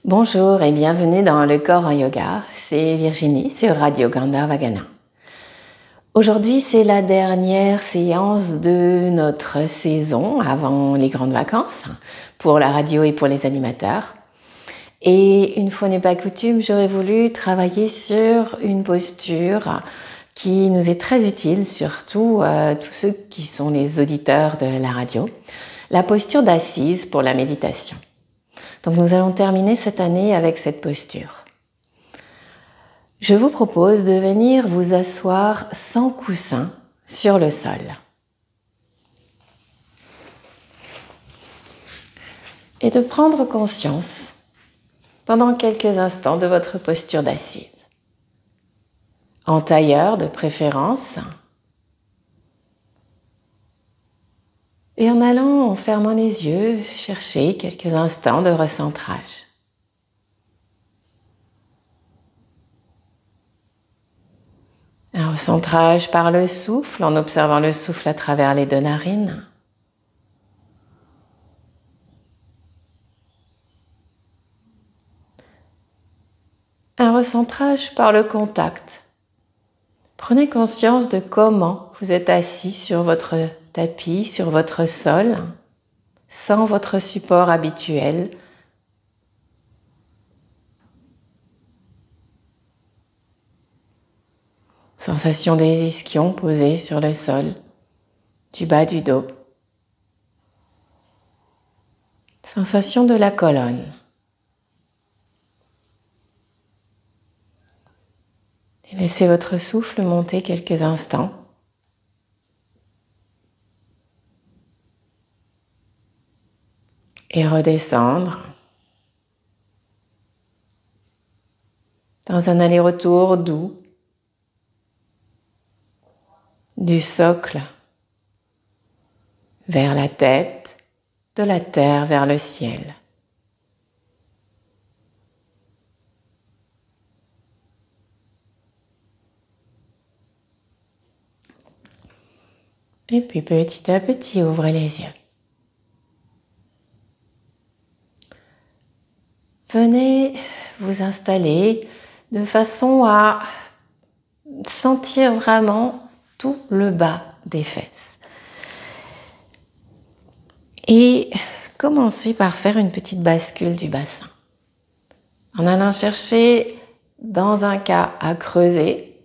Bonjour et bienvenue dans Le Corps en Yoga, c'est Virginie sur Radio Gandharvagana. Aujourd'hui c'est la dernière séance de notre saison avant les grandes vacances pour la radio et pour les animateurs. Et une fois n'est pas coutume, j'aurais voulu travailler sur une posture qui nous est très utile, surtout tous ceux qui sont les auditeurs de la radio, la posture d'assise pour la méditation. Donc nous allons terminer cette année avec cette posture. Je vous propose de venir vous asseoir sans coussin sur le sol. Et de prendre conscience pendant quelques instants de votre posture d'assise. En tailleur de préférence. Et en allant, en fermant les yeux, chercher quelques instants de recentrage. Un recentrage par le souffle, en observant le souffle à travers les deux narines. Un recentrage par le contact. Prenez conscience de comment vous êtes assis sur votre tapis, sur votre sol, sans votre support habituel. Sensation des ischions posés sur le sol, du bas du dos. Sensation de la colonne. Et laissez votre souffle monter quelques instants. Et redescendre dans un aller-retour doux du socle vers la tête, de la terre vers le ciel. Et puis petit à petit, ouvrez les yeux. Venez vous installer de façon à sentir vraiment tout le bas des fesses. Et commencez par faire une petite bascule du bassin. En allant chercher dans un cas à creuser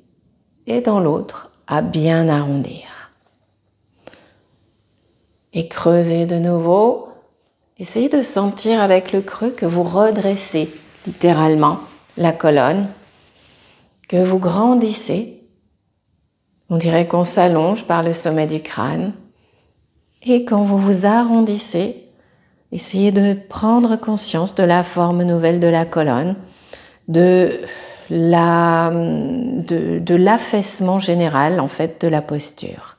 et dans l'autre à bien arrondir. Et creusez de nouveau. Essayez de sentir avec le creux que vous redressez littéralement la colonne, que vous grandissez. On dirait qu'on s'allonge par le sommet du crâne. Et quand vous vous arrondissez, essayez de prendre conscience de la forme nouvelle de la colonne, de l'affaissement général en fait de la posture.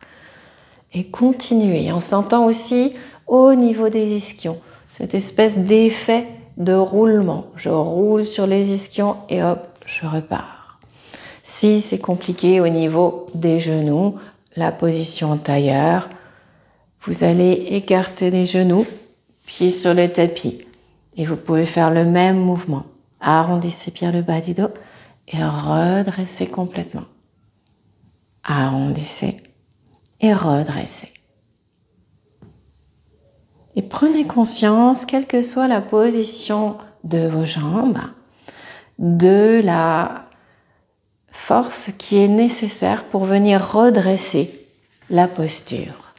Et continuez en sentant aussi au niveau des ischions cette espèce d'effet de roulement. Je roule sur les ischions et hop, je repars. Si c'est compliqué au niveau des genoux, la position en tailleur, vous allez écarter les genoux, pieds sur le tapis. Et vous pouvez faire le même mouvement. Arrondissez bien le bas du dos et redressez complètement. Arrondissez et redressez. Et prenez conscience, quelle que soit la position de vos jambes, de la force qui est nécessaire pour venir redresser la posture.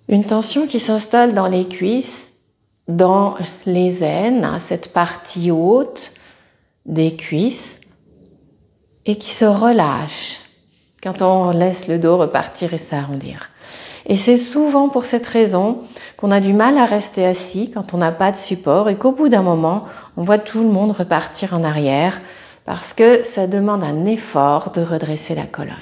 Une tension qui s'installe dans les cuisses, dans les aines, cette partie haute des cuisses, et qui se relâche quand on laisse le dos repartir et s'arrondir. Et c'est souvent pour cette raison qu'on a du mal à rester assis quand on n'a pas de support et qu'au bout d'un moment, on voit tout le monde repartir en arrière parce que ça demande un effort de redresser la colonne.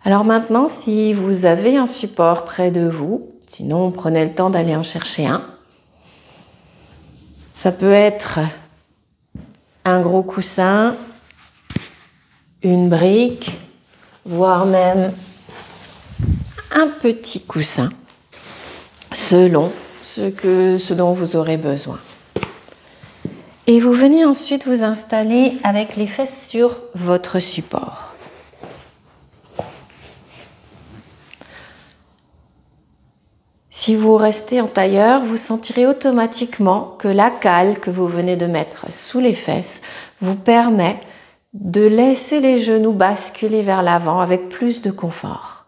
Alors maintenant, si vous avez un support près de vous, sinon prenez le temps d'aller en chercher un. Ça peut être un gros coussin, une brique, voire même un petit coussin selon ce dont vous aurez besoin. Et vous venez ensuite vous installer avec les fesses sur votre support. Si vous restez en tailleur, vous sentirez automatiquement que la cale que vous venez de mettre sous les fesses vous permet de laisser les genoux basculer vers l'avant avec plus de confort.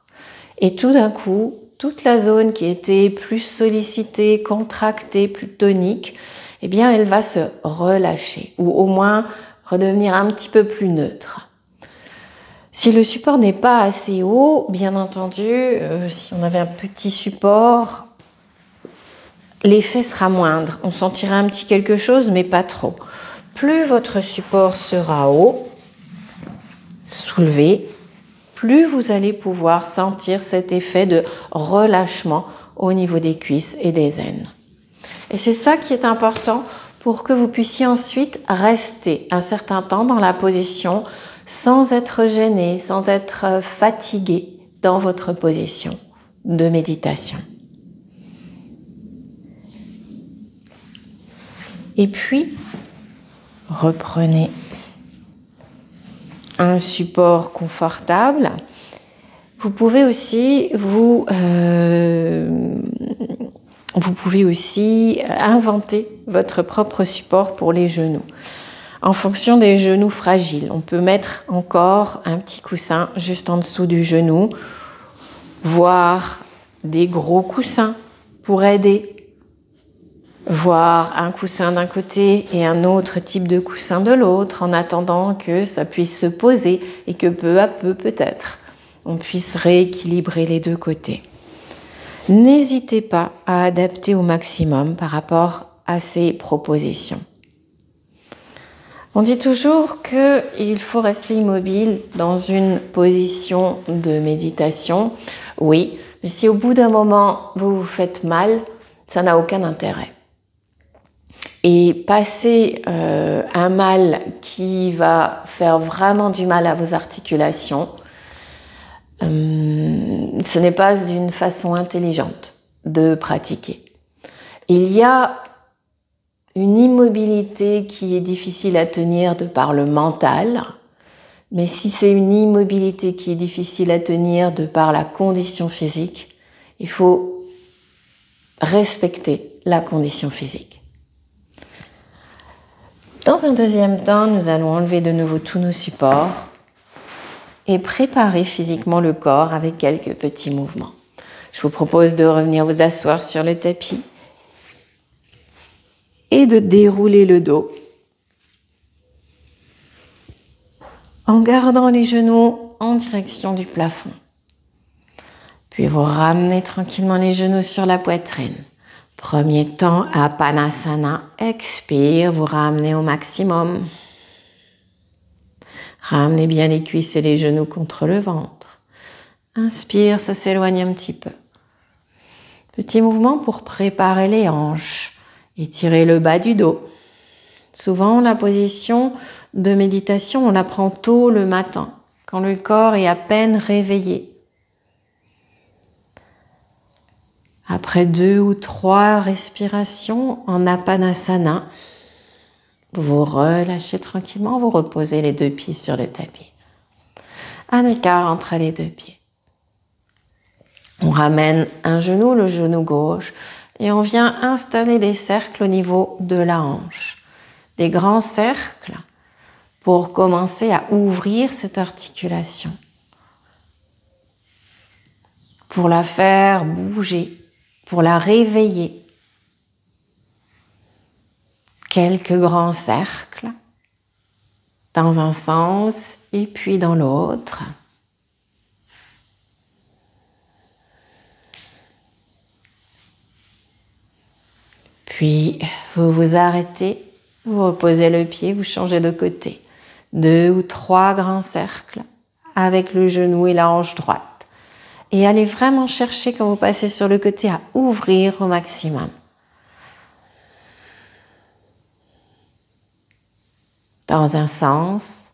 Et tout d'un coup, toute la zone qui était plus sollicitée, contractée, plus tonique, eh bien, elle va se relâcher ou au moins redevenir un petit peu plus neutre. Si le support n'est pas assez haut, bien entendu, si on avait un petit support, l'effet sera moindre. On sentira un petit quelque chose, mais pas trop. Plus votre support sera haut, soulevé, plus vous allez pouvoir sentir cet effet de relâchement au niveau des cuisses et des aines. Et c'est ça qui est important pour que vous puissiez ensuite rester un certain temps dans la position sans être gêné, sans être fatigué dans votre position de méditation. Et puis, reprenez un support confortable. Vous pouvez aussi inventer votre propre support pour les genoux. En fonction des genoux fragiles, on peut mettre encore un petit coussin juste en dessous du genou, voire des gros coussins pour aider, voire un coussin d'un côté et un autre type de coussin de l'autre, en attendant que ça puisse se poser et que peu à peu, peut-être, on puisse rééquilibrer les deux côtés. N'hésitez pas à adapter au maximum par rapport à ces propositions. On dit toujours qu'il faut rester immobile dans une position de méditation. Oui, mais si au bout d'un moment vous vous faites mal, ça n'a aucun intérêt. Et passer un mal qui va faire vraiment du mal à vos articulations, ce n'est pas une façon intelligente de pratiquer. Il y a une immobilité qui est difficile à tenir de par le mental, mais si c'est une immobilité qui est difficile à tenir de par la condition physique, il faut respecter la condition physique. Dans un deuxième temps, nous allons enlever de nouveau tous nos supports et préparer physiquement le corps avec quelques petits mouvements. Je vous propose de revenir vous asseoir sur le tapis et de dérouler le dos en gardant les genoux en direction du plafond. Puis vous ramenez tranquillement les genoux sur la poitrine. Premier temps, Apanasana, expire, vous ramenez au maximum. Ramenez bien les cuisses et les genoux contre le ventre. Inspire, ça s'éloigne un petit peu. Petit mouvement pour préparer les hanches. Étirez le bas du dos. Souvent, la position de méditation, on la prend tôt le matin, quand le corps est à peine réveillé. Après 2 ou 3 respirations en Apanasana, vous relâchez tranquillement, vous reposez les 2 pieds sur le tapis. Un écart entre les 2 pieds. On ramène un genou, le genou gauche, et on vient installer des cercles au niveau de la hanche. Des grands cercles pour commencer à ouvrir cette articulation. Pour la faire bouger, pour la réveiller. Quelques grands cercles dans un sens et puis dans l'autre. Puis, vous vous arrêtez, vous reposez le pied, vous changez de côté. 2 ou 3 grands cercles avec le genou et la hanche droite. Et allez vraiment chercher, quand vous passez sur le côté, à ouvrir au maximum. Dans un sens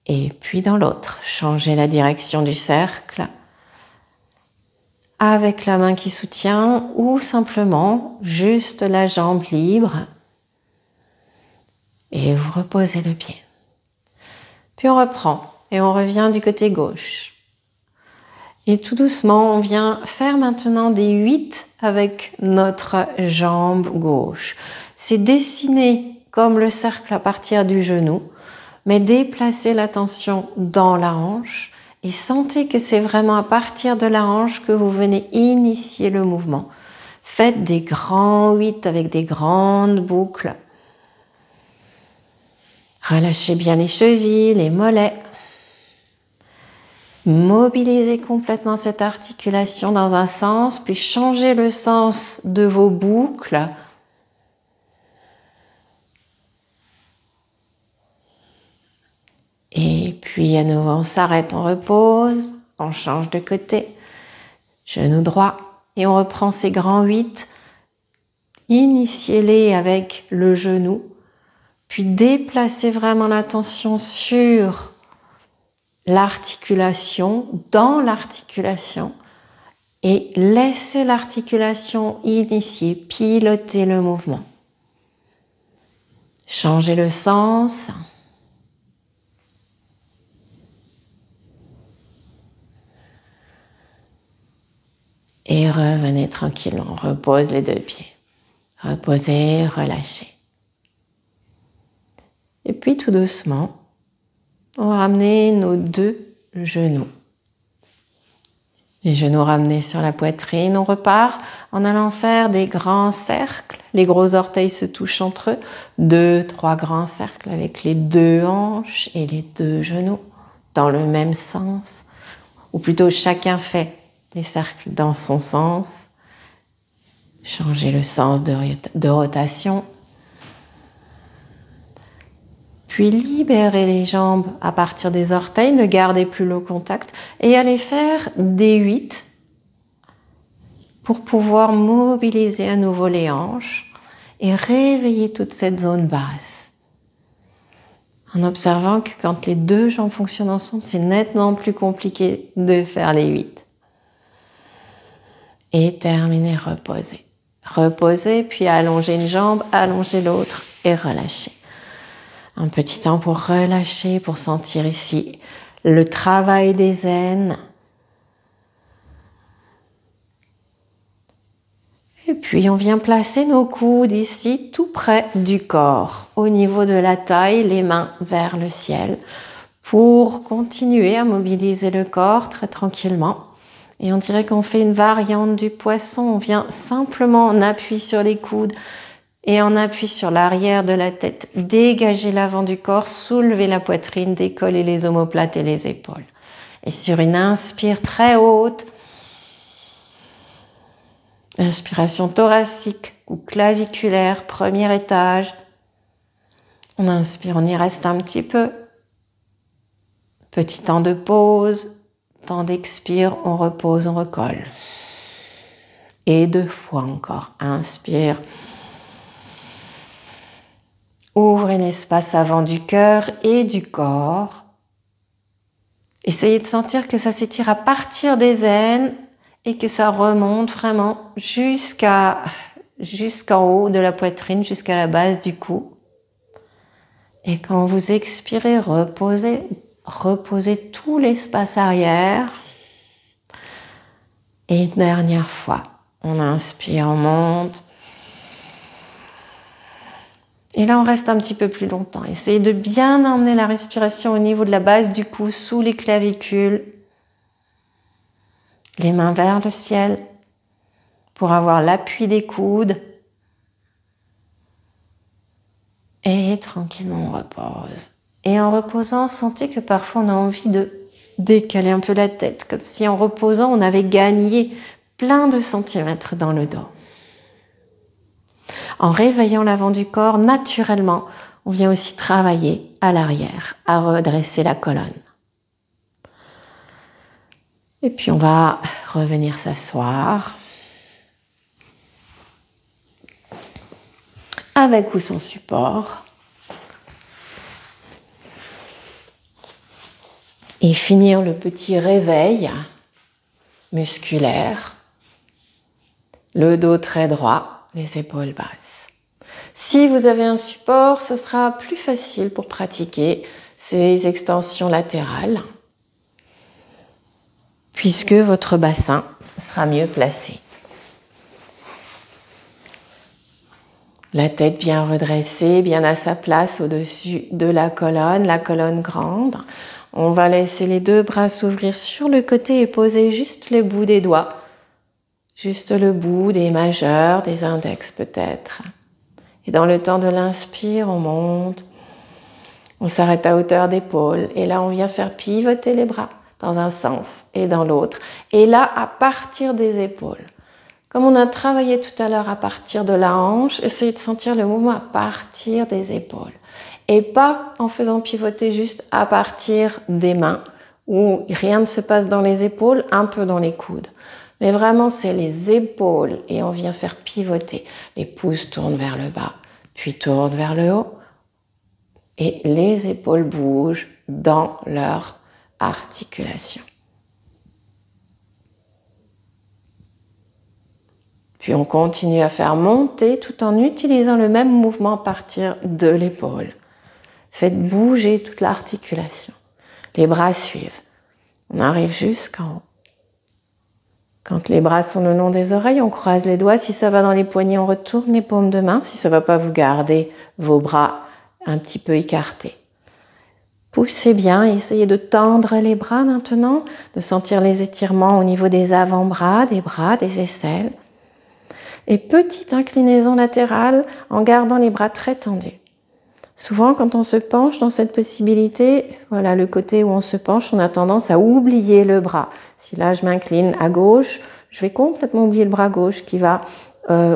et puis dans l'autre. Changez la direction du cercle. Avec la main qui soutient ou simplement juste la jambe libre. Et vous reposez le pied. Puis on reprend et on revient du côté gauche. Et tout doucement, on vient faire maintenant des 8 avec notre jambe gauche. C'est dessiner comme le cercle à partir du genou, mais déplacer l'attention dans la hanche et sentez que c'est vraiment à partir de la hanche que vous venez initier le mouvement. Faites des grands 8 avec des grandes boucles. Relâchez bien les chevilles, les mollets. Mobilisez complètement cette articulation dans un sens, puis changez le sens de vos boucles. Et puis à nouveau, on s'arrête, on repose, on change de côté, genou droit, et on reprend ces grands 8. Initiez-les avec le genou, puis déplacez vraiment l'attention sur l'articulation, dans l'articulation, et laissez l'articulation initier, piloter le mouvement. Changez le sens. Et revenez tranquillement, on repose les 2 pieds. Reposez, relâchez. Et puis tout doucement, on va ramener nos 2 genoux. Les genoux ramenés sur la poitrine. On repart en allant faire des grands cercles. Les gros orteils se touchent entre eux. 2, 3 grands cercles avec les 2 hanches et les 2 genoux dans le même sens. Ou plutôt chacun fait les cercles dans son sens. Changez le sens de rotation. Puis libérez les jambes à partir des orteils, ne gardez plus le contact et allez faire des 8 pour pouvoir mobiliser à nouveau les hanches et réveiller toute cette zone basse. En observant que quand les 2 jambes fonctionnent ensemble, c'est nettement plus compliqué de faire les 8. Et terminez, reposez. Reposez, puis allongez une jambe, allongez l'autre et relâchez. Un petit temps pour relâcher, pour sentir ici le travail des aines. Et puis on vient placer nos coudes ici, tout près du corps, au niveau de la taille, les mains vers le ciel, pour continuer à mobiliser le corps très tranquillement. Et on dirait qu'on fait une variante du poisson, on vient simplement en appui sur les coudes, et en appui sur l'arrière de la tête, dégagez l'avant du corps, soulevez la poitrine, décollez les omoplates et les épaules. Et sur une inspire très haute, inspiration thoracique ou claviculaire, premier étage. On inspire, on y reste un petit peu. Petit temps de pause, temps d'expire, on repose, on recolle. Et 2 fois encore, inspire. Ouvrez l'espace avant du cœur et du corps. Essayez de sentir que ça s'étire à partir des aines et que ça remonte vraiment jusqu'en haut de la poitrine, jusqu'à la base du cou. Et quand vous expirez, reposez tout l'espace arrière. Et une dernière fois, on inspire, on monte. Et là, on reste un petit peu plus longtemps. Essayez de bien emmener la respiration au niveau de la base du cou, sous les clavicules. Les mains vers le ciel pour avoir l'appui des coudes. Et tranquillement, on repose. Et en reposant, sentez que parfois, on a envie de décaler un peu la tête, comme si en reposant, on avait gagné plein de centimètres dans le dos. En réveillant l'avant du corps, naturellement, on vient aussi travailler à l'arrière, à redresser la colonne. Et puis on va revenir s'asseoir avec ou sans support. Et finir le petit réveil musculaire. Le dos très droit, les épaules basses. Si vous avez un support, ça sera plus facile pour pratiquer ces extensions latérales, puisque votre bassin sera mieux placé. La tête bien redressée, bien à sa place au-dessus de la colonne grande. On va laisser les deux bras s'ouvrir sur le côté et poser juste le bout des doigts. Juste le bout des majeurs, des index peut-être. Et dans le temps de l'inspire, on monte. On s'arrête à hauteur d'épaule. Et là, on vient faire pivoter les bras dans un sens et dans l'autre. Et là, à partir des épaules. Comme on a travaillé tout à l'heure à partir de la hanche, essayez de sentir le mouvement à partir des épaules. Et pas en faisant pivoter juste à partir des mains, où rien ne se passe dans les épaules, un peu dans les coudes. Mais vraiment, c'est les épaules et on vient faire pivoter. Les pouces tournent vers le bas, puis tournent vers le haut. Et les épaules bougent dans leur articulation. Puis on continue à faire monter tout en utilisant le même mouvement à partir de l'épaule. Faites bouger toute l'articulation. Les bras suivent. On arrive jusqu'en haut. Quand les bras sont le long des oreilles, on croise les doigts. Si ça va dans les poignets, on retourne les paumes de main. Si ça ne va pas, vous gardez vos bras un petit peu écartés. Poussez bien, essayez de tendre les bras maintenant, de sentir les étirements au niveau des avant-bras, des aisselles. Et petite inclinaison latérale en gardant les bras très tendus. Souvent, quand on se penche dans cette possibilité, voilà le côté où on se penche, on a tendance à oublier le bras. Si là, je m'incline à gauche, je vais complètement oublier le bras gauche qui va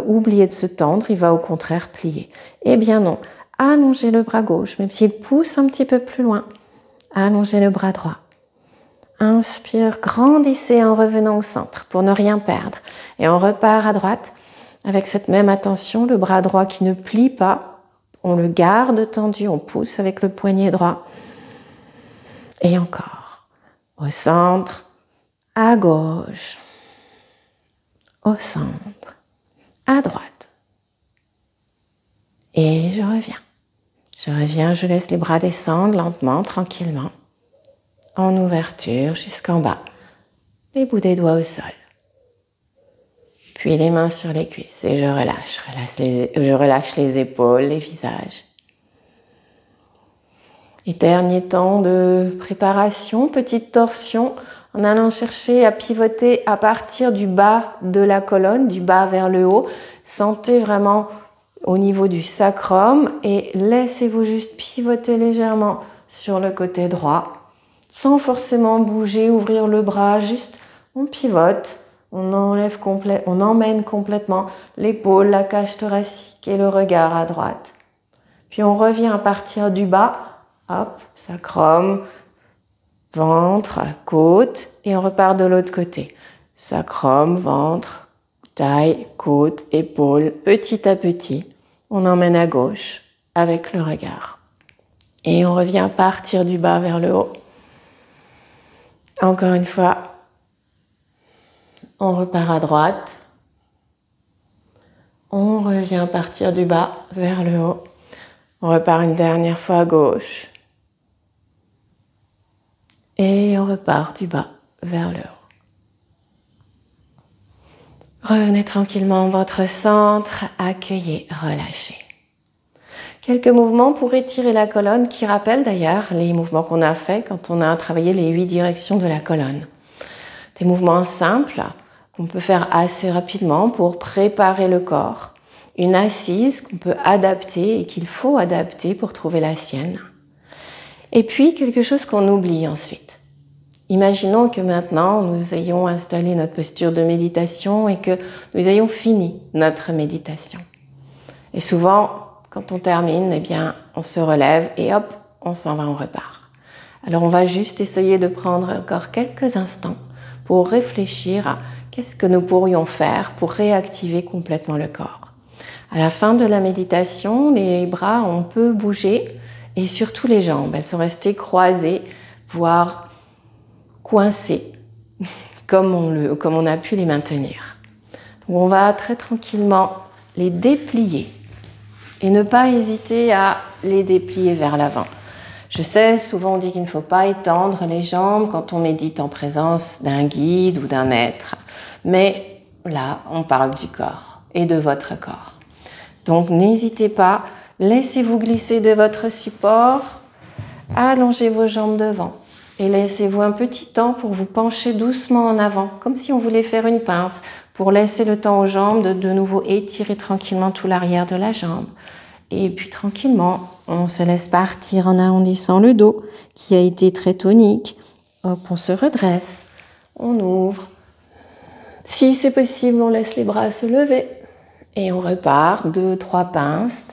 oublier de se tendre, il va au contraire plier. Eh bien non, allongez le bras gauche, même s'il pousse un petit peu plus loin. Allongez le bras droit. Inspire, grandissez en revenant au centre pour ne rien perdre. Et on repart à droite. Avec cette même attention, le bras droit qui ne plie pas, on le garde tendu, on pousse avec le poignet droit. Et encore, au centre, à gauche, au centre, à droite. Et je reviens. Je laisse les bras descendre lentement, tranquillement, en ouverture jusqu'en bas, les bouts des doigts au sol. Puis les mains sur les cuisses et je relâche les épaules, les visages. Et dernier temps de préparation, petite torsion, en allant chercher à pivoter à partir du bas de la colonne, du bas vers le haut. Sentez vraiment au niveau du sacrum et laissez-vous juste pivoter légèrement sur le côté droit, sans forcément bouger, ouvrir le bras, juste on pivote. On emmène complètement l'épaule, la cage thoracique et le regard à droite. Puis on revient à partir du bas, hop, sacrum, ventre, côte, et on repart de l'autre côté. Sacrum, ventre, taille, côte, épaule, petit à petit. On emmène à gauche avec le regard. Et on revient à partir du bas vers le haut. Encore une fois, on repart à droite. On revient à partir du bas vers le haut. On repart une dernière fois à gauche. Et on repart du bas vers le haut. Revenez tranquillement en votre centre. Accueillez, relâchez. Quelques mouvements pour étirer la colonne qui rappellent d'ailleurs les mouvements qu'on a faits quand on a travaillé les 8 directions de la colonne. Des mouvements simples qu'on peut faire assez rapidement pour préparer le corps. Une assise qu'on peut adapter et qu'il faut adapter pour trouver la sienne. Et puis quelque chose qu'on oublie ensuite. Imaginons que maintenant nous ayons installé notre posture de méditation et que nous ayons fini notre méditation. Et souvent, quand on termine, eh bien, on se relève et hop, on s'en va, on repart. Alors on va juste essayer de prendre encore quelques instants pour réfléchir à qu'est-ce que nous pourrions faire pour réactiver complètement le corps. À la fin de la méditation, les bras, on peut bouger et surtout les jambes. Elles sont restées croisées, voire coincées, comme on a pu les maintenir. Donc on va très tranquillement les déplier Et ne pas hésiter à les déplier vers l'avant. Je sais, souvent on dit qu'il ne faut pas étendre les jambes quand on médite en présence d'un guide ou d'un maître. Mais là, on parle du corps et de votre corps. Donc n'hésitez pas, laissez-vous glisser de votre support, allongez vos jambes devant et laissez-vous un petit temps pour vous pencher doucement en avant, comme si on voulait faire une pince, pour laisser le temps aux jambes de nouveau étirer tranquillement tout l'arrière de la jambe. Et puis tranquillement, on se laisse partir en arrondissant le dos qui a été très tonique. Hop, on se redresse, on ouvre. Si c'est possible, on laisse les bras se lever et on repart 2-3 pinces.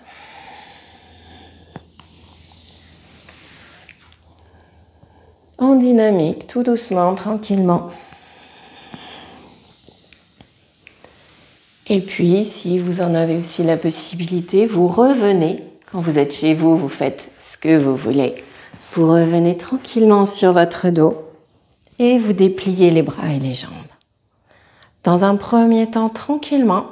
En dynamique, tout doucement, tranquillement. Et puis, si vous en avez aussi la possibilité, vous revenez. Quand vous êtes chez vous, vous faites ce que vous voulez. Vous revenez tranquillement sur votre dos et vous dépliez les bras et les jambes. Dans un premier temps, tranquillement,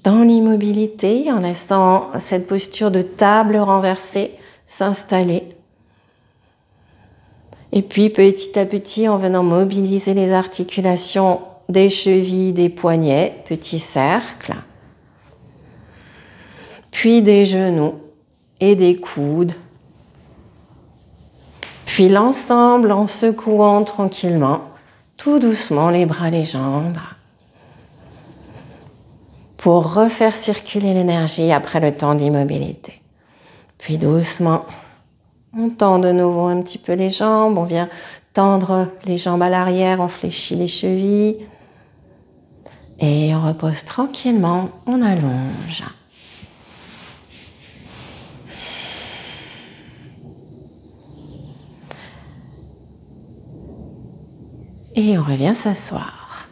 dans l'immobilité, en laissant cette posture de table renversée s'installer. Et puis, petit à petit, en venant mobiliser les articulations des chevilles, des poignets, petit cercle, puis des genoux et des coudes, puis l'ensemble en secouant tranquillement, tout doucement les bras, les jambes, pour refaire circuler l'énergie après le temps d'immobilité. Puis doucement, on tend de nouveau un petit peu les jambes, on vient tendre les jambes à l'arrière, on fléchit les chevilles. Et on repose tranquillement, on allonge. Et on revient s'asseoir.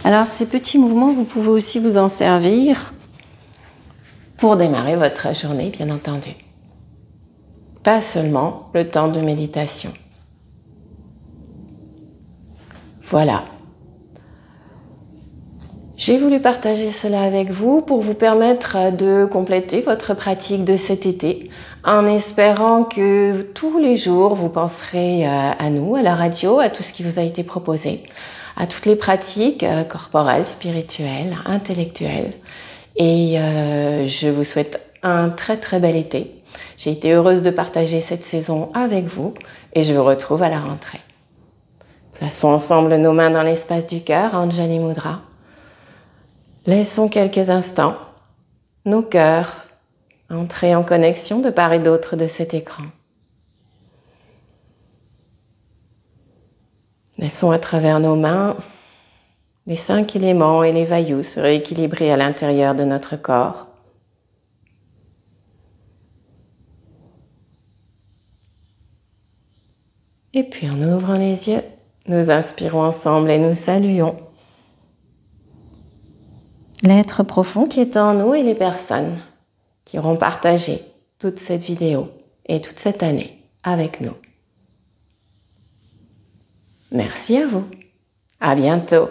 Alors ces petits mouvements, vous pouvez aussi vous en servir pour démarrer votre journée, bien entendu. Pas seulement le temps de méditation. Voilà. J'ai voulu partager cela avec vous pour vous permettre de compléter votre pratique de cet été en espérant que tous les jours vous penserez à nous, à la radio, à tout ce qui vous a été proposé, à toutes les pratiques corporelles, spirituelles, intellectuelles. Et je vous souhaite un très très bel été. J'ai été heureuse de partager cette saison avec vous et je vous retrouve à la rentrée. Plaçons ensemble nos mains dans l'espace du cœur, Anjali Mudra. Laissons quelques instants nos cœurs entrer en connexion de part et d'autre de cet écran. Laissons à travers nos mains les 5 éléments et les vayus se rééquilibrer à l'intérieur de notre corps. Et puis en ouvrant les yeux, nous inspirons ensemble et nous saluons l'être profond qui est en nous et les personnes qui auront partagé toute cette vidéo et toute cette année avec nous. Merci à vous. À bientôt.